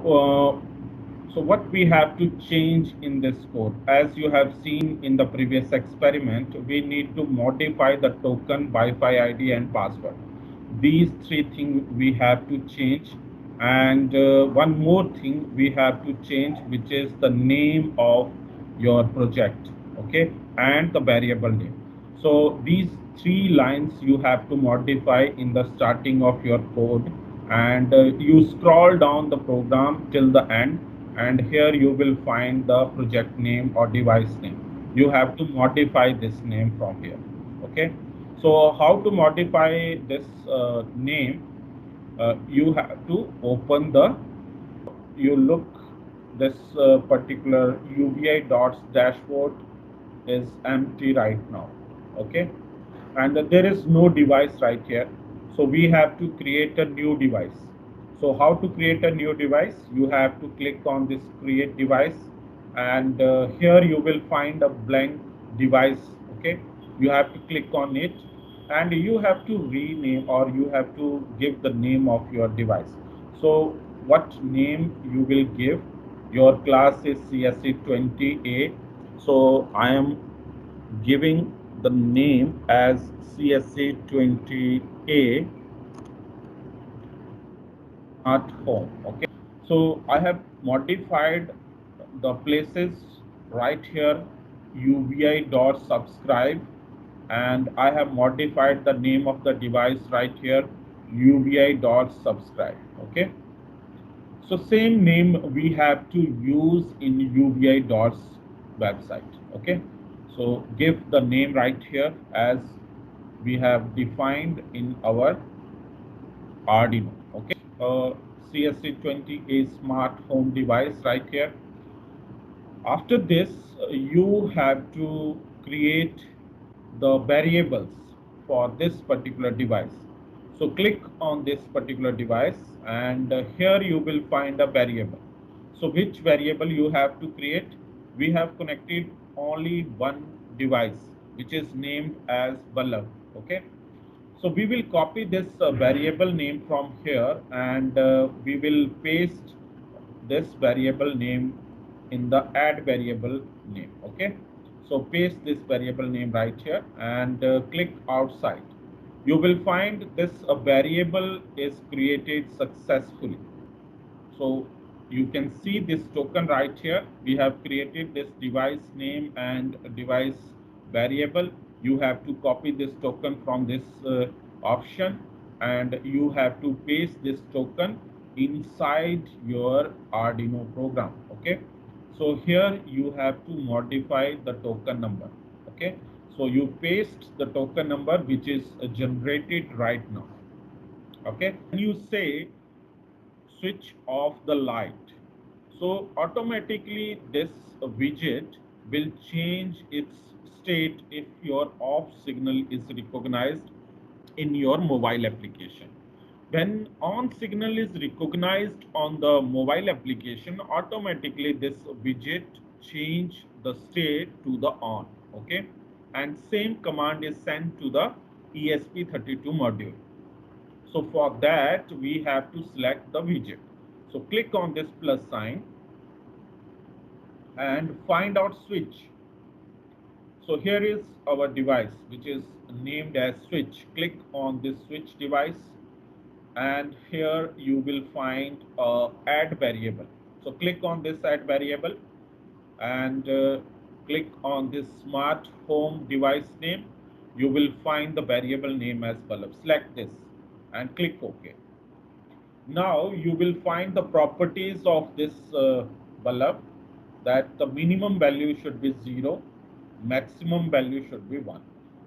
So what we have to change in this code, as you have seen in the previous experiment, we need to modify the token, Wi-Fi ID and password. These three things we have to change. And one more thing we have to change, which is the name of your project, okay, and the variable name. So these three lines you have to modify in the starting of your code, and you scroll down the program till the end, and here you will find the project name or device name. You have to modify this name from here, okay. So how to modify this name? You have to open the, you look this particular UVI dots dashboard is empty right now, okay, and there is no device right here. So we have to create a new device. So how to create a new device? You have to click on this create device, and here you will find a blank device, okay. You have to click on it, and you have to rename, or you have to give the name of your device. So what name you will give? Your class is CSC20A, so I am giving the name as CSC20A at home, okay. So I have modified the places right here, UVI dot subscribe, and I have modified the name of the device right here, UVI dot subscribe, okay. So same name we have to use in UVI dots website, okay. So give the name right here as we have defined in our Arduino, okay. CSC20 a smart home device right here. After this, you have to create the variables for this particular device. So click on this particular device, and here you will find a variable. So which variable you have to create? We have connected only one device, which is named as Vallabh, okay. So we will copy this variable name from here, and we will paste this variable name in the add variable name, okay. So paste this variable name right here, and click outside. You will find this variable is created successfully. So you can see this token right here. We have created this device name and device variable. You have to copy this token from this option, and you have to paste this token inside your Arduino program, okay. So here you have to modify the token number, okay. So you paste the token number which is generated right now, okay. When you say switch off the light, so automatically this widget will change its state if your off signal is recognized in your mobile application. When on signal is recognized on the mobile application, automatically this widget change the state to the on, okay, and same command is sent to the ESP32 module. So for that, we have to select the widget. So click on this plus sign and find out switch. So here is our device which is named as switch. Click on this switch device, and here you will find add variable. So click on this add variable, and click on this smart home device name. You will find the variable name as Vallabh. Select this and click OK. Now you will find the properties of this Vallabh, that the minimum value should be 0, maximum value should be 1.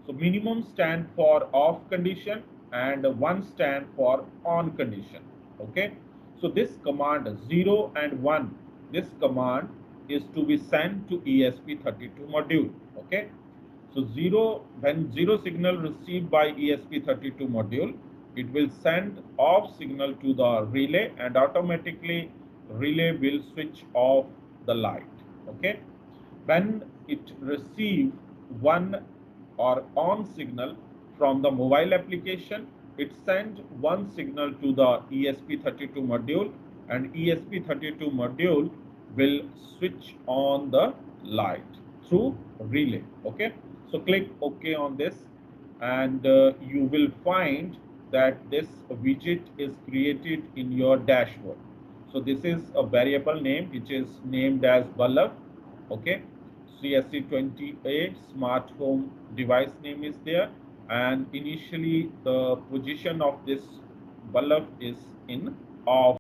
So minimum stand for off condition, and 1 stand for on condition, okay. So this command 0 and 1, this command is to be sent to ESP32 module, okay. So 0, when 0 signal received by ESP32 module, it will send off signal to the relay, and automatically relay will switch off the light, okay. When it receive 1 or on signal from the mobile application, it sends 1 signal to the ESP32 module, and ESP32 module will switch on the light through relay. Okay, so click OK on this, and you will find that this widget is created in your dashboard. So this is a variable name which is named as bulb. Okay, CSC28 smart home device name is there, and initially the position of this bulb is in off